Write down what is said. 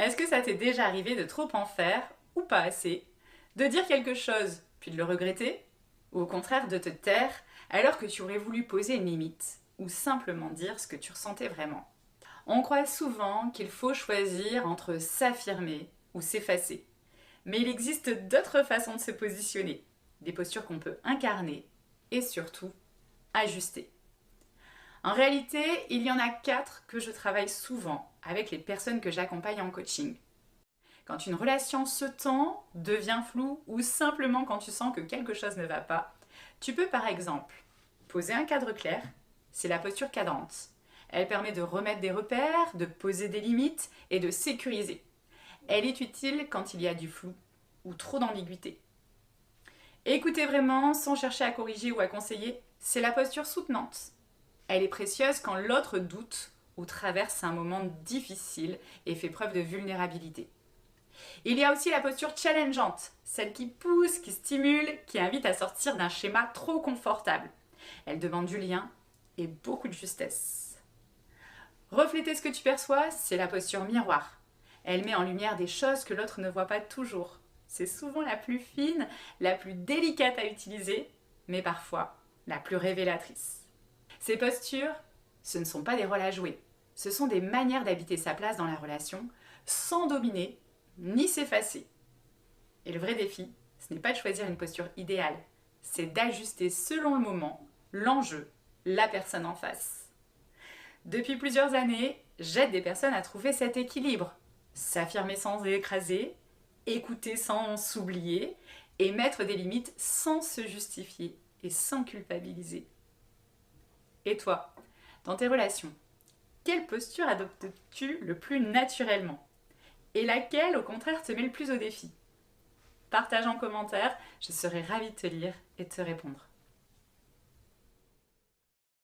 Est-ce que ça t'est déjà arrivé de trop en faire, ou pas assez, de dire quelque chose, puis de le regretter, ou au contraire de te taire alors que tu aurais voulu poser une limite, ou simplement dire ce que tu ressentais vraiment? On croit souvent qu'il faut choisir entre s'affirmer ou s'effacer. Mais il existe d'autres façons de se positionner, des postures qu'on peut incarner et surtout ajuster. En réalité, il y en a 4 que je travaille souvent avec les personnes que j'accompagne en coaching. Quand une relation se tend, devient floue ou simplement quand tu sens que quelque chose ne va pas, tu peux par exemple poser un cadre clair, c'est la posture cadrante. Elle permet de remettre des repères, de poser des limites et de sécuriser. Elle est utile quand il y a du flou ou trop d'ambiguïté. Écouter vraiment sans chercher à corriger ou à conseiller, c'est la posture soutenante. Elle est précieuse quand l'autre doute ou traverse un moment difficile et fait preuve de vulnérabilité. Il y a aussi la posture challengeante, celle qui pousse, qui stimule, qui invite à sortir d'un schéma trop confortable. Elle demande du lien et beaucoup de justesse. Refléter ce que tu perçois, c'est la posture miroir. Elle met en lumière des choses que l'autre ne voit pas toujours. C'est souvent la plus fine, la plus délicate à utiliser, mais parfois la plus révélatrice. Ces postures, ce ne sont pas des rôles à jouer. Ce sont des manières d'habiter sa place dans la relation, sans dominer ni s'effacer. Et le vrai défi, ce n'est pas de choisir une posture idéale, c'est d'ajuster selon le moment, l'enjeu, la personne en face. Depuis plusieurs années, j'aide des personnes à trouver cet équilibre. S'affirmer sans écraser, écouter sans s'oublier et mettre des limites sans se justifier et sans culpabiliser. Et toi, dans tes relations, quelle posture adoptes-tu le plus naturellement? Et laquelle, au contraire, te met le plus au défi? Partage en commentaire, je serai ravie de te lire et de te répondre.